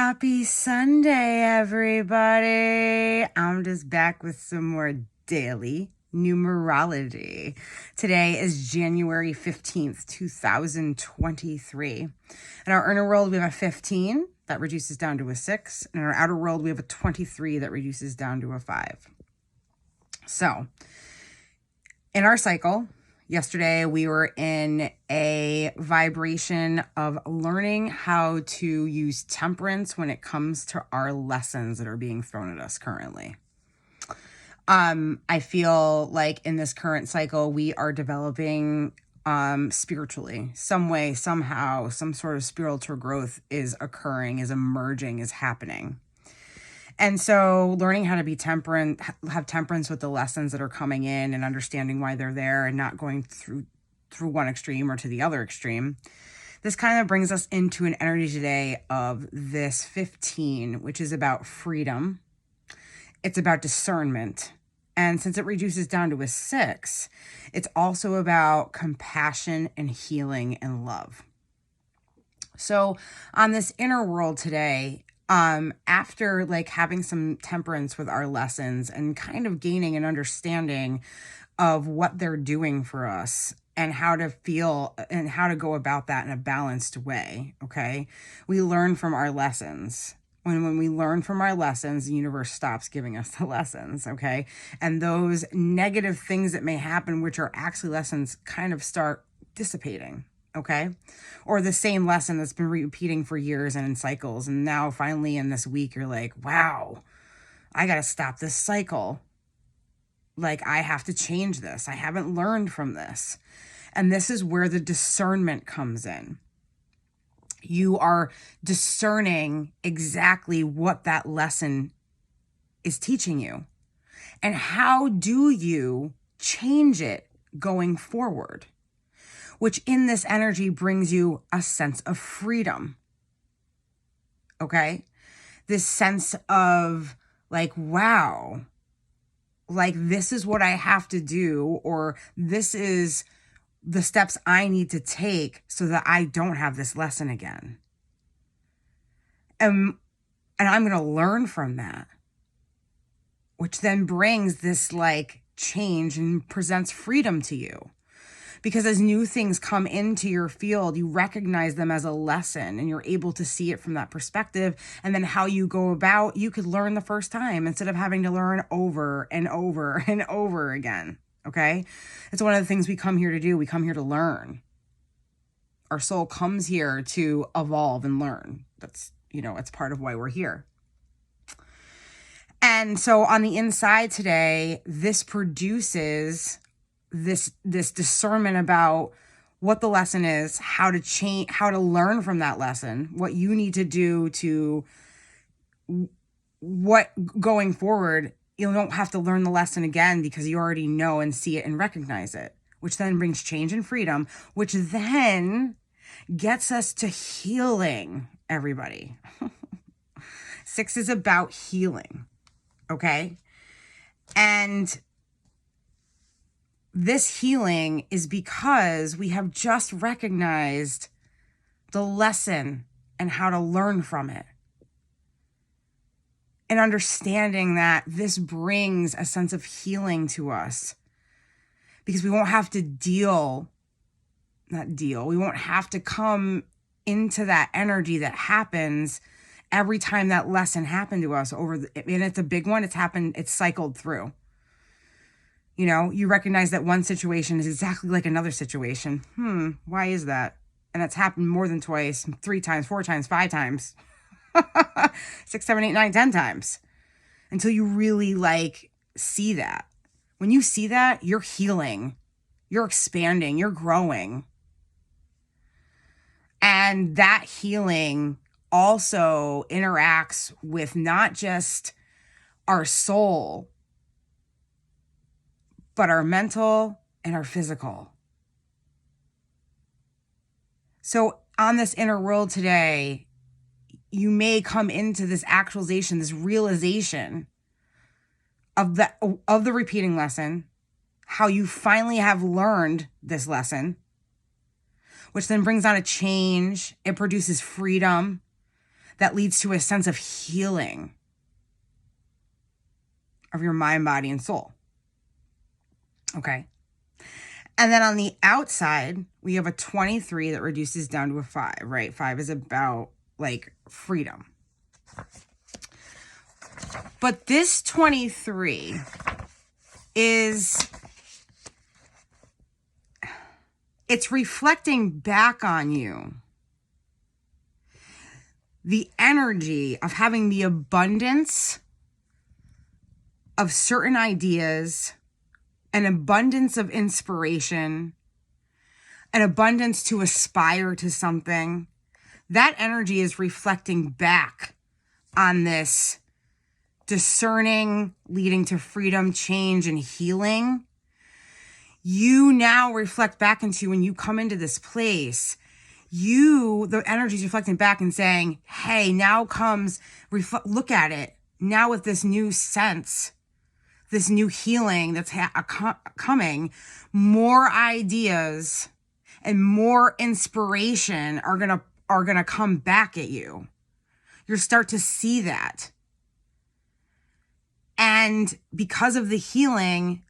Happy Sunday, everybody. I'm just back with some more daily numerology. Today is January 15th, 2023. In our inner world, we have a 15 that reduces down to a 6. And in our outer world, we have a 23 that reduces down to a 5. So, in our cycle, yesterday, we were in a vibration of learning how to use temperance when it comes to our lessons that are being thrown at us currently. I feel like in this current cycle, we are developing spiritually, some way, somehow, some sort of spiritual growth is occurring, is emerging, is happening. And so learning how to be temperate, have temperance with the lessons that are coming in and understanding why they're there and not going through one extreme or to the other extreme. This kind of brings us into an energy today of this 15, which is about freedom. It's about discernment. And since it reduces down to a 6, it's also about compassion and healing and love. So on this inner world today, after like having some temperance with our lessons and kind of gaining an understanding of what they're doing for us and how to feel and how to go about that in a balanced way, okay? We learn from our lessons. When we learn from our lessons, the universe stops giving us the lessons, okay? And those negative things that may happen, which are actually lessons, kind of start dissipating. Okay. Or the same lesson that's been repeating for years and in cycles. And now finally in this week, you're like, wow, I got to stop this cycle. Like I have to change this. I haven't learned from this. And this is where the discernment comes in. You are discerning exactly what that lesson is teaching you. And how do you change it going forward? Which in this energy brings you a sense of freedom. Okay? This sense of like, wow, like this is what I have to do, or this is the steps I need to take so that I don't have this lesson again. And I'm going to learn from that, which then brings this like change and presents freedom to you. Because as new things come into your field, you recognize them as a lesson and you're able to see it from that perspective. And then how you go about, you could learn the first time instead of having to learn over and over and over again. Okay? It's one of the things we come here to do. We come here to learn. Our soul comes here to evolve and learn. That's, it's part of why we're here. And so on the inside today, this produces this discernment about what the lesson is, how to change, how to learn from that lesson, what you need to do to what going forward, you don't have to learn the lesson again because you already know and see it and recognize it, which then brings change and freedom, which then gets us to healing, everybody. 6 is about healing, okay? And this healing is because we have just recognized the lesson and how to learn from it. And understanding that this brings a sense of healing to us because we won't have to we won't have to come into that energy that happens every time that lesson happened to us and it's a big one. It's cycled through. You recognize that one situation is exactly like another situation. Why is that? And that's happened more than twice, 3 times, 4 times, 5 times, 6, 7, 8, 9, 10 times until you really see that. When you see that, you're healing, you're expanding, you're growing. And that healing also interacts with not just our soul, but our mental and our physical. So on this inner world today, you may come into this actualization, this realization of the repeating lesson, how you finally have learned this lesson, which then brings on a change. It produces freedom. that leads to a sense of healing of your mind, body, and soul. Okay. And then on the outside, we have a 23 that reduces down to a 5, right? 5 is about like freedom. But this 23 is, it's reflecting back on you the energy of having the abundance of certain ideas, an abundance of inspiration, an abundance to aspire to something. That energy is reflecting back on this discerning, leading to freedom, change, and healing. You now reflect back into, when you come into this place, the energy is reflecting back and saying, hey, now comes, look at it now with this new sense, this new healing that's coming. More ideas and more inspiration are gonna come back at you. You'll start to see that. And because of the healing,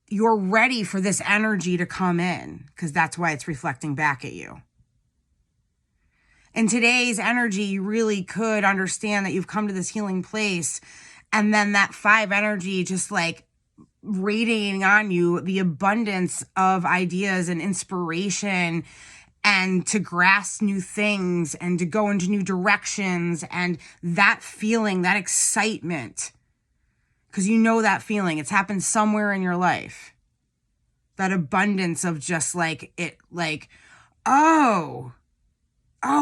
you're ready for this energy to come in, because that's why it's reflecting back at you. In today's energy, you really could understand that you've come to this healing place, and then that 5 energy just like radiating on you, the abundance of ideas and inspiration, and to grasp new things and to go into new directions, and that feeling, that excitement, because you know that feeling, it's happened somewhere in your life. That abundance of just like it, like, oh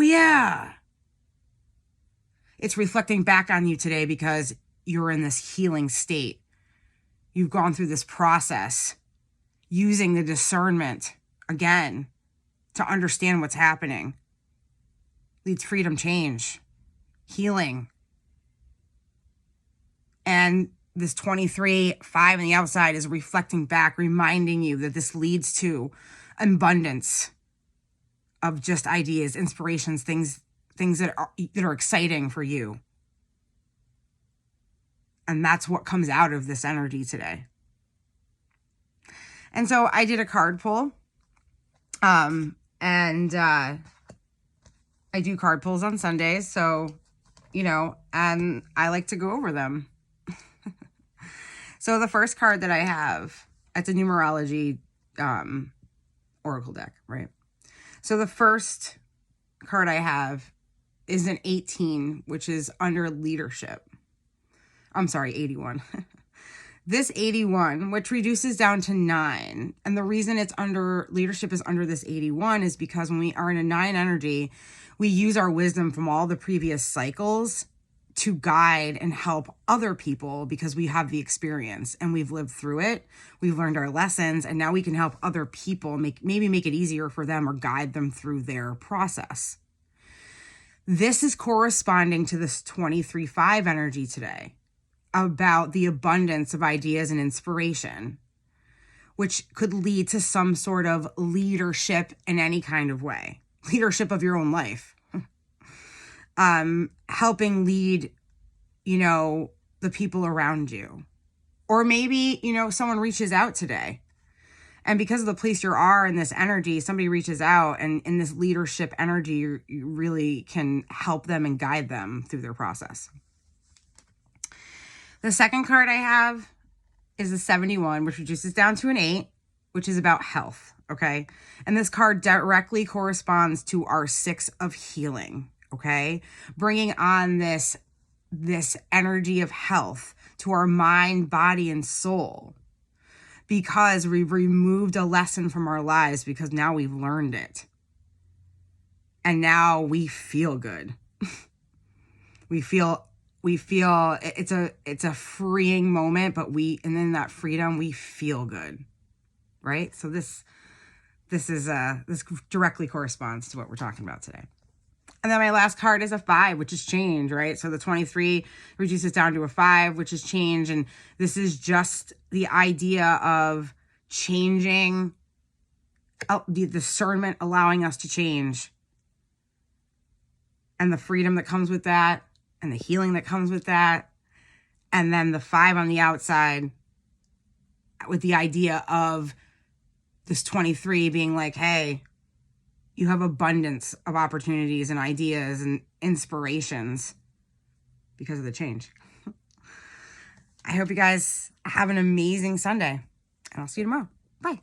yeah. It's reflecting back on you today because you're in this healing state. You've gone through this process using the discernment again to understand what's happening. Leads freedom, change, healing. And this 23, 5 on the outside is reflecting back, reminding you that this leads to abundance of just ideas, inspirations, things that are exciting for you. And that's what comes out of this energy today. And so I did a card pull. And I do card pulls on Sundays. So, and I like to go over them. So the first card that I have, it's a numerology oracle deck, right? So the first card I have is an 18, which is under leadership. I'm sorry, 81. This 81, which reduces down to 9. And the reason it's under leadership is under this 81 is because when we are in a 9 energy, we use our wisdom from all the previous cycles to guide and help other people, because we have the experience and we've lived through it. We've learned our lessons, and now we can help other people maybe make it easier for them or guide them through their process. This is corresponding to this 23-5 energy today about the abundance of ideas and inspiration, which could lead to some sort of leadership in any kind of way. Leadership of your own life. Helping lead, the people around you. Or maybe, someone reaches out today. And because of the place you are in this energy, somebody reaches out, and in this leadership energy, you really can help them and guide them through their process. The second card I have is a 71, which reduces down to an 8, which is about health, okay? And this card directly corresponds to our 6 of healing. Okay, bringing on this energy of health to our mind, body, and soul, because we've removed a lesson from our lives, because now we've learned it. And now we feel good. we feel it's a freeing moment, but and then that freedom, we feel good. Right? So this directly corresponds to what we're talking about today. And then my last card is a 5, which is change, right? So the 23 reduces down to a 5, which is change. And this is just the idea of changing, the discernment allowing us to change. and the freedom that comes with that and the healing that comes with that. And then the 5 on the outside with the idea of this 23 being like, hey, you have abundance of opportunities and ideas and inspirations because of the change. I hope you guys have an amazing Sunday, and I'll see you tomorrow. Bye.